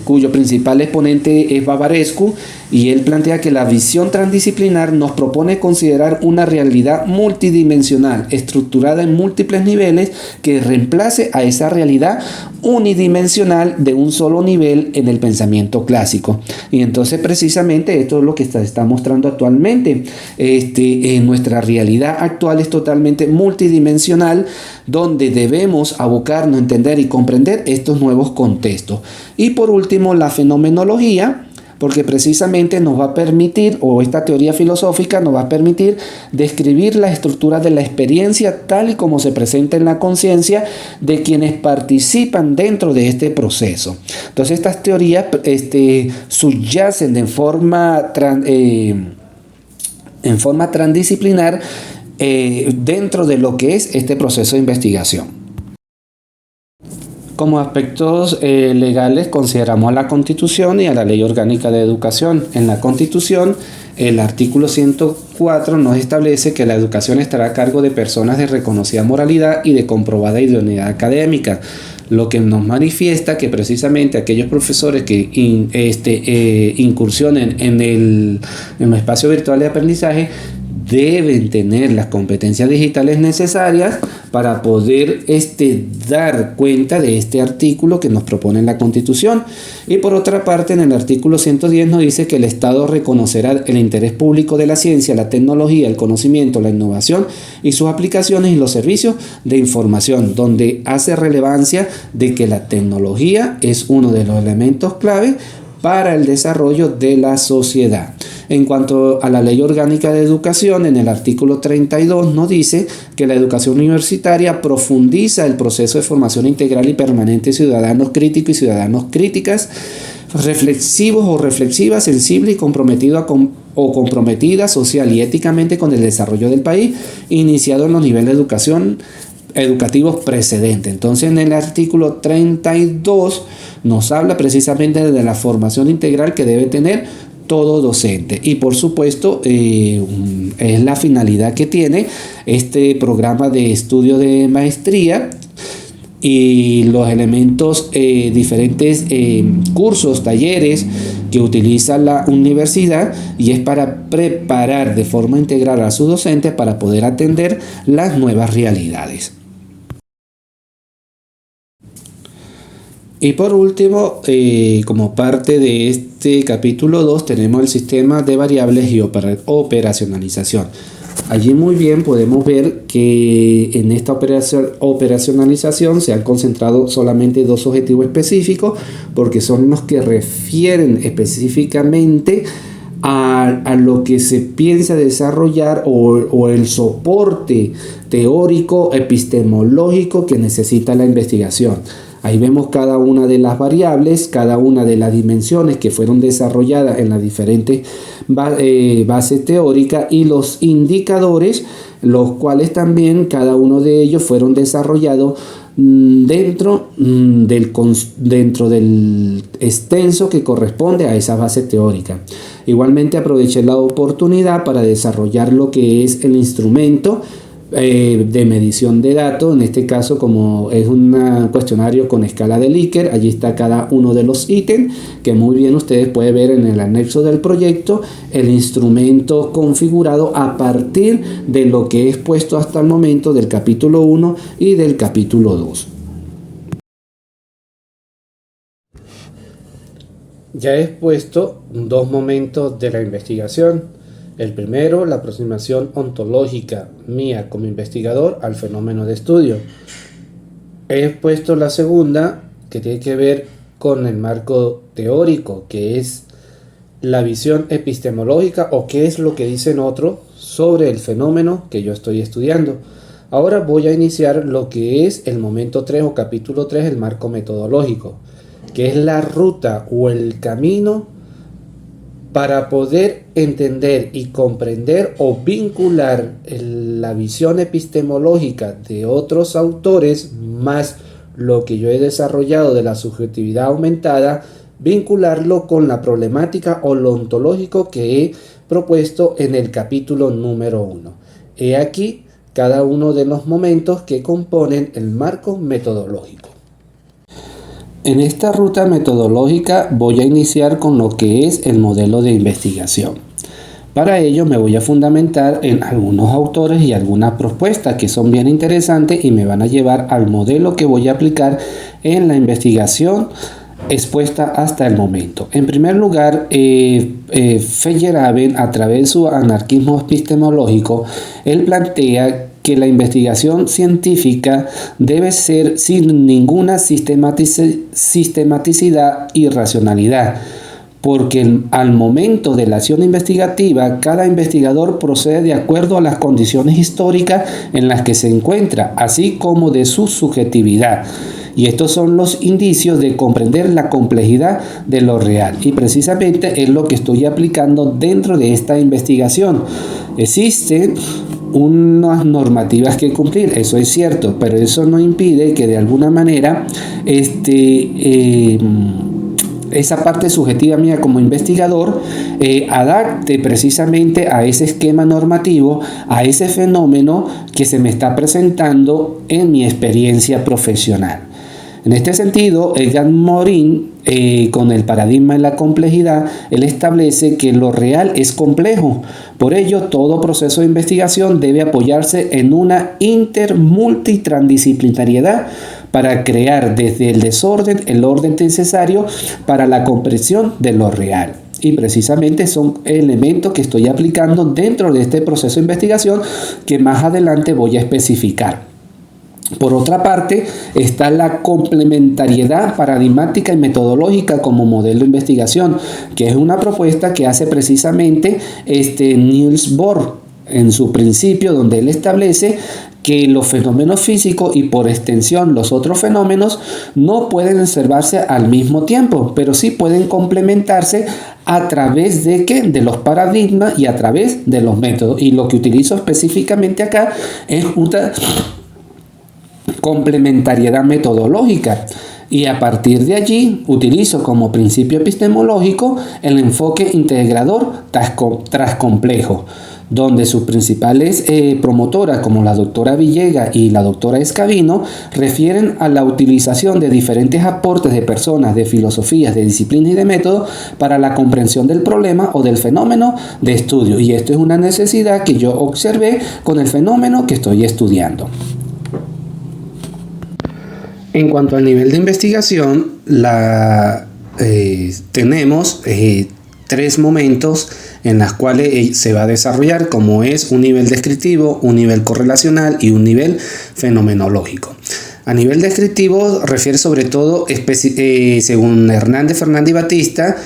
cuyo principal exponente es Bavarescu, Y él plantea que la visión transdisciplinar nos propone considerar una realidad multidimensional, estructurada en múltiples niveles, que reemplace a esa realidad unidimensional de un solo nivel en el pensamiento clásico. Y entonces precisamente esto es lo que está mostrando actualmente. Nuestra realidad actual es totalmente multidimensional, donde debemos abocarnos a entender y comprender estos nuevos contextos. Y por último, la fenomenología, porque precisamente nos va a permitir, o esta teoría filosófica nos va a permitir describir la estructura de la experiencia tal y como se presenta en la conciencia de quienes participan dentro de este proceso. Entonces estas teorías subyacen en forma transdisciplinar dentro de lo que es este proceso de investigación. Como aspectos legales consideramos a la Constitución y a la Ley Orgánica de Educación. En la Constitución, el artículo 104 nos establece que la educación estará a cargo de personas de reconocida moralidad y de comprobada idoneidad académica, lo que nos manifiesta que precisamente aquellos profesores que incursionen en el espacio virtual de aprendizaje deben tener las competencias digitales necesarias para poder dar cuenta de este artículo que nos propone la Constitución. Y por otra parte, en el artículo 110 nos dice que el Estado reconocerá el interés público de la ciencia, la tecnología, el conocimiento, la innovación y sus aplicaciones y los servicios de información, donde hace relevancia de que la tecnología es uno de los elementos clave para el desarrollo de la sociedad. En cuanto a la Ley Orgánica de Educación, en el artículo 32 nos dice que la educación universitaria profundiza el proceso de formación integral y permanente de ciudadanos críticos y ciudadanas críticas, reflexivos o reflexivas, sensibles y comprometidos o comprometidas social y éticamente con el desarrollo del país, iniciado en los niveles de educación educativos precedentes. Entonces, en el artículo 32 nos habla precisamente de la formación integral que debe tener todo docente, y por supuesto es la finalidad que tiene este programa de estudio de maestría y los elementos diferentes cursos, talleres que utiliza la universidad, y es para preparar de forma integral a sus docentes para poder atender las nuevas realidades. Y por último, como parte de este capítulo 2, tenemos el sistema de variables y operacionalización. Allí muy bien podemos ver que en esta operacionalización se han concentrado solamente dos objetivos específicos, porque son los que refieren específicamente a lo que se piensa desarrollar o el soporte teórico epistemológico que necesita la investigación. Ahí vemos cada una de las variables, cada una de las dimensiones que fueron desarrolladas en las diferentes bases teóricas, y los indicadores, los cuales también cada uno de ellos fueron desarrollados dentro del extenso que corresponde a esa base teórica. Igualmente aproveché la oportunidad para desarrollar lo que es el instrumento de medición de datos. En este caso, como es un cuestionario con escala de Likert, allí está cada uno de los ítems que muy bien ustedes pueden ver en el anexo del proyecto, el instrumento configurado a partir de lo que he expuesto hasta el momento del capítulo 1 y del capítulo 2. Ya he expuesto dos momentos de la investigación. El primero, la aproximación ontológica mía como investigador al fenómeno de estudio. He expuesto la segunda, que tiene que ver con el marco teórico, que es la visión epistemológica, o qué es lo que dicen otros sobre el fenómeno que yo estoy estudiando. Ahora voy a iniciar lo que es el momento 3 o capítulo 3, el marco metodológico, que es la ruta o el camino para poder entender y comprender o vincular la visión epistemológica de otros autores más lo que yo he desarrollado de la subjetividad aumentada, vincularlo con la problemática o lo ontológico que he propuesto en el capítulo número 1. He aquí cada uno de los momentos que componen el marco metodológico. En esta ruta metodológica voy a iniciar con lo que es el modelo de investigación. Para ello me voy a fundamentar en algunos autores y algunas propuestas que son bien interesantes y me van a llevar al modelo que voy a aplicar en la investigación expuesta hasta el momento. En primer lugar, Feyerabend, a través de su anarquismo epistemológico, él plantea que la investigación científica debe ser sin ninguna sistematicidad y racionalidad, porque al momento de la acción investigativa, cada investigador procede de acuerdo a las condiciones históricas en las que se encuentra, así como de su subjetividad. Y estos son los indicios de comprender la complejidad de lo real. Y precisamente es lo que estoy aplicando dentro de esta investigación. Existen unas normativas que cumplir, eso es cierto, pero eso no impide que de alguna manera esa parte subjetiva mía como investigador adapte precisamente a ese esquema normativo, a ese fenómeno que se me está presentando en mi experiencia profesional. En este sentido, Edgar Morin, con el paradigma de la complejidad, él establece que lo real es complejo. Por ello, todo proceso de investigación debe apoyarse en una intermultitransdisciplinariedad para crear desde el desorden el orden necesario para la comprensión de lo real. Y precisamente son elementos que estoy aplicando dentro de este proceso de investigación que más adelante voy a especificar. Por otra parte, está la complementariedad paradigmática y metodológica como modelo de investigación, que es una propuesta que hace precisamente Niels Bohr en su principio, donde él establece que los fenómenos físicos y por extensión los otros fenómenos no pueden observarse al mismo tiempo, pero sí pueden complementarse a través de ¿qué? De los paradigmas y a través de los métodos. Y lo que utilizo específicamente acá es una complementariedad metodológica. Y a partir de allí utilizo como principio epistemológico el enfoque integrador tras complejo, donde sus principales promotoras, como la doctora Villegas y la doctora Escavino, refieren a la utilización de diferentes aportes de personas, de filosofías, de disciplinas y de métodos para la comprensión del problema o del fenómeno de estudio. Y esto es una necesidad que yo observé con el fenómeno que estoy estudiando. En cuanto al nivel de investigación, tenemos tres momentos en los cuales se va a desarrollar, como es un nivel descriptivo, un nivel correlacional y un nivel fenomenológico. A nivel descriptivo refiere sobre todo, según Hernández, Fernández y Batista,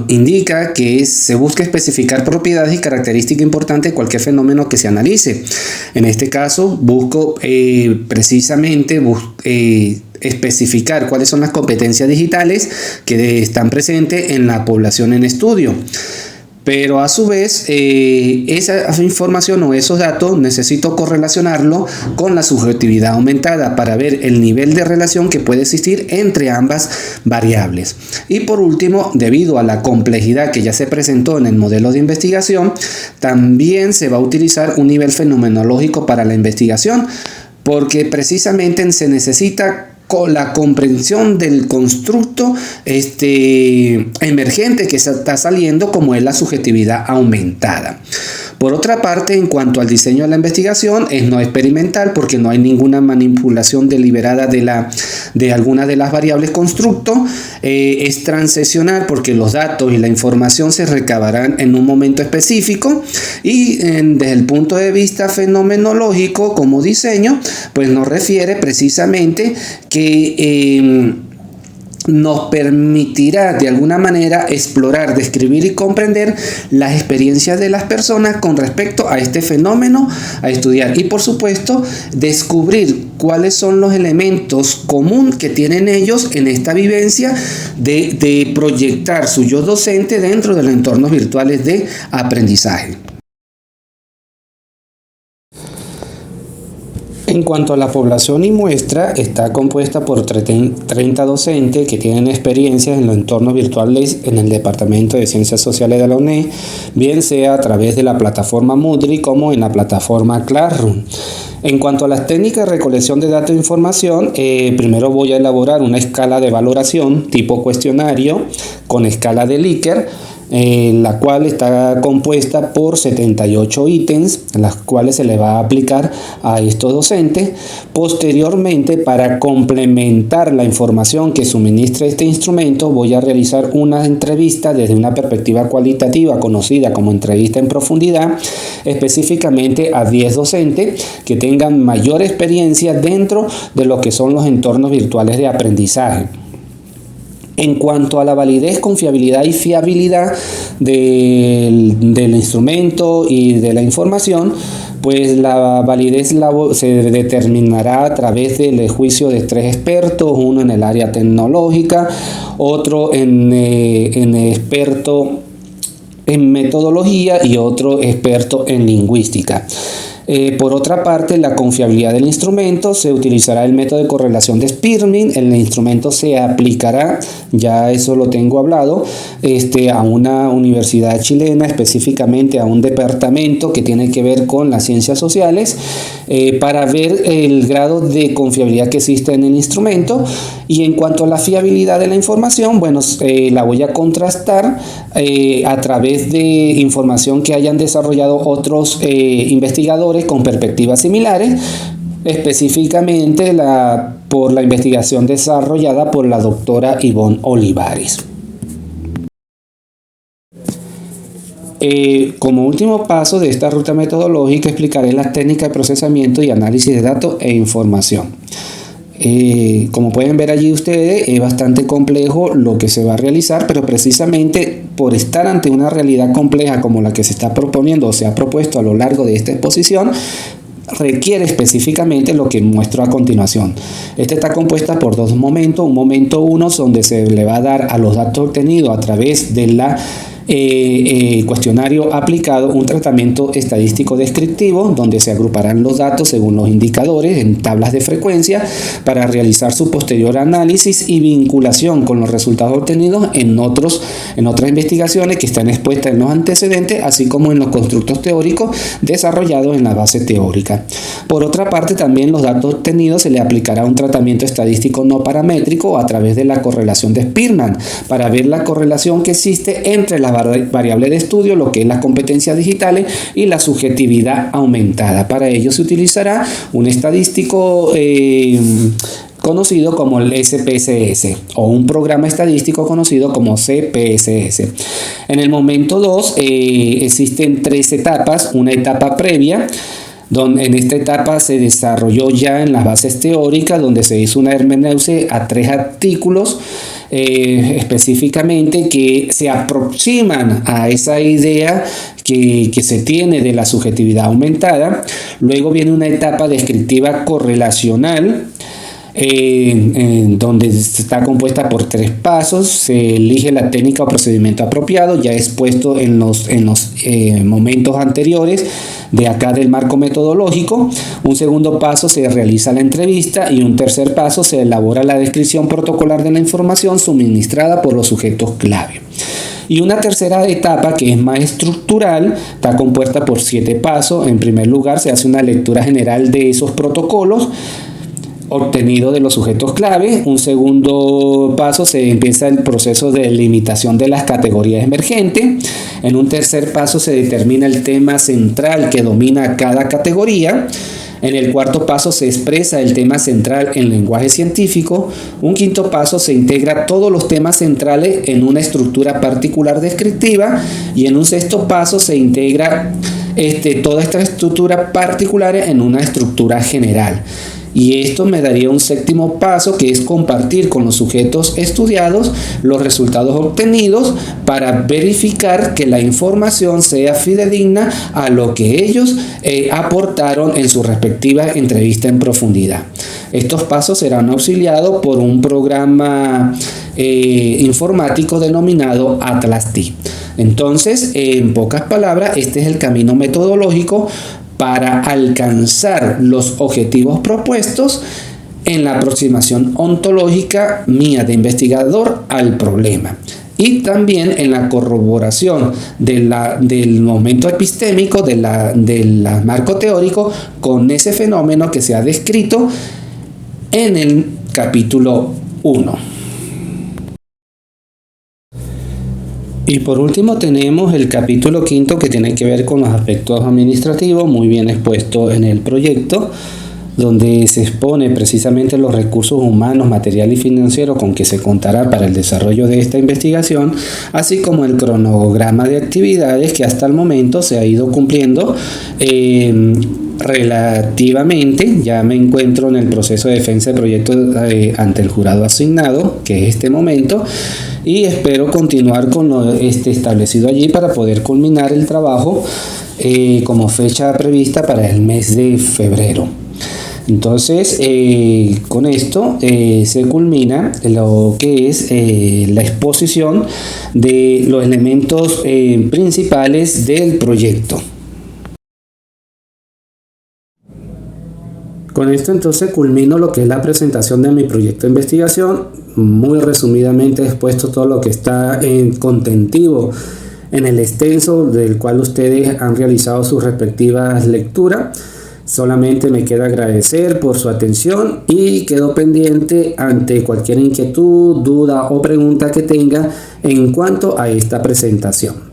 indica que se busca especificar propiedades y características importantes de cualquier fenómeno que se analice. En este caso, busco precisamente especificar cuáles son las competencias digitales que están presentes en la población en estudio. Pero a su vez, esa información o esos datos necesito correlacionarlo con la subjetividad aumentada para ver el nivel de relación que puede existir entre ambas variables. Y por último, debido a la complejidad que ya se presentó en el modelo de investigación, también se va a utilizar un nivel fenomenológico para la investigación, porque precisamente se necesita la comprensión del constructo emergente que está saliendo, como es la subjetividad aumentada. Por otra parte, en cuanto al diseño de la investigación, es no experimental porque no hay ninguna manipulación deliberada de alguna de las variables constructo. Es transaccional porque los datos y la información se recabarán en un momento específico. Y desde el punto de vista fenomenológico como diseño, pues nos refiere precisamente que nos permitirá de alguna manera explorar, describir y comprender las experiencias de las personas con respecto a este fenómeno a estudiar, y por supuesto descubrir cuáles son los elementos comunes que tienen ellos en esta vivencia de proyectar su yo docente dentro de los entornos virtuales de aprendizaje. En cuanto a la población y muestra, está compuesta por 30 docentes que tienen experiencias en los entornos virtuales en el Departamento de Ciencias Sociales de la UNED, bien sea a través de la plataforma Moodle como en la plataforma Classroom. En cuanto a las técnicas de recolección de datos e información, primero voy a elaborar una escala de valoración tipo cuestionario con escala de Likert, la cual está compuesta por 78 ítems, las cuales se le va a aplicar a estos docentes. Posteriormente, para complementar la información que suministra este instrumento, voy a realizar una entrevista desde una perspectiva cualitativa conocida como entrevista en profundidad, específicamente a 10 docentes que tengan mayor experiencia dentro de lo que son los entornos virtuales de aprendizaje. En cuanto a la validez, confiabilidad y fiabilidad del instrumento y de la información, pues la validez se determinará a través del juicio de 3 expertos, uno en el área tecnológica, otro en experto en metodología y otro experto en lingüística. Por otra parte, la confiabilidad del instrumento, se utilizará el método de correlación de Spearman. El instrumento se aplicará, ya eso lo tengo hablado, a una universidad chilena, específicamente a un departamento que tiene que ver con las ciencias sociales, para ver el grado de confiabilidad que existe en el instrumento. Y en cuanto a la fiabilidad de la información, bueno, la voy a contrastar a través de información que hayan desarrollado otros investigadores con perspectivas similares, específicamente por la investigación desarrollada por la doctora Ivonne Olivares. Como último paso de esta ruta metodológica, explicaré las técnicas de procesamiento y análisis de datos e información. Como pueden ver allí ustedes, es bastante complejo lo que se va a realizar, pero precisamente por estar ante una realidad compleja como la que se está proponiendo o se ha propuesto a lo largo de esta exposición, requiere específicamente lo que muestro a continuación. Esta está compuesta por 2 momentos. Un momento 1 donde se le va a dar a los datos obtenidos a través de la cuestionario aplicado un tratamiento estadístico descriptivo, donde se agruparán los datos según los indicadores en tablas de frecuencia para realizar su posterior análisis y vinculación con los resultados obtenidos en otras investigaciones que están expuestas en los antecedentes, así como en los constructos teóricos desarrollados en la base teórica. Por otra parte, también los datos obtenidos se le aplicará un tratamiento estadístico no paramétrico a través de la correlación de Spearman, para ver la correlación que existe entre las variables de estudio, lo que es las competencias digitales y la subjetividad aumentada. Para ello se utilizará un estadístico conocido como el SPSS o un programa estadístico conocido como CPSS. En el momento 2 existen 3 etapas. Una etapa previa, donde en esta etapa se desarrolló ya en las bases teóricas, donde se hizo una hermeneusis a 3 artículos específicamente que se aproximan a esa idea que se tiene de la subjetividad aumentada. Luego viene una etapa descriptiva correlacional, donde está compuesta por 3 pasos. Se elige la técnica o procedimiento apropiado, ya expuesto en los momentos anteriores de acá del marco metodológico. Un segundo paso, se realiza la entrevista, y un tercer paso, se elabora la descripción protocolar de la información suministrada por los sujetos clave. Y una tercera etapa, que es más estructural, está compuesta por 7 pasos. En primer lugar, se hace una lectura general de esos protocolos obtenido de los sujetos clave. Un segundo paso, se empieza el proceso de delimitación de las categorías emergentes. En un tercer paso, se determina el tema central que domina cada categoría. En el cuarto paso se expresa el tema central en lenguaje científico. Un quinto paso, se integra todos los temas centrales en una estructura particular descriptiva. Y en un sexto paso se integra toda esta estructura particular en una estructura general. Y esto me daría un séptimo paso, que es compartir con los sujetos estudiados los resultados obtenidos para verificar que la información sea fidedigna a lo que ellos aportaron en su respectiva entrevista en profundidad. Estos pasos serán auxiliados por un programa informático denominado Atlas T. Entonces, en pocas palabras, este es el camino metodológico para alcanzar los objetivos propuestos en la aproximación ontológica mía de investigador al problema. Y también en la corroboración del momento epistémico, del marco teórico, con ese fenómeno que se ha descrito en el capítulo 1. Y por último tenemos el capítulo 5, que tiene que ver con los aspectos administrativos, muy bien expuesto en el proyecto, donde se expone precisamente los recursos humanos, material y financiero con que se contará para el desarrollo de esta investigación, así como el cronograma de actividades que hasta el momento se ha ido cumpliendo relativamente. Ya me encuentro en el proceso de defensa del proyecto ante el jurado asignado, que es este momento, y espero continuar con lo establecido allí para poder culminar el trabajo como fecha prevista para el mes de febrero. Entonces, con esto se culmina lo que es la exposición de los elementos principales del proyecto. Con esto entonces culmino lo que es la presentación de mi proyecto de investigación. Muy resumidamente he expuesto todo lo que está en contentivo en el extenso del cual ustedes han realizado sus respectivas lecturas. Solamente me queda agradecer por su atención y quedo pendiente ante cualquier inquietud, duda o pregunta que tenga en cuanto a esta presentación.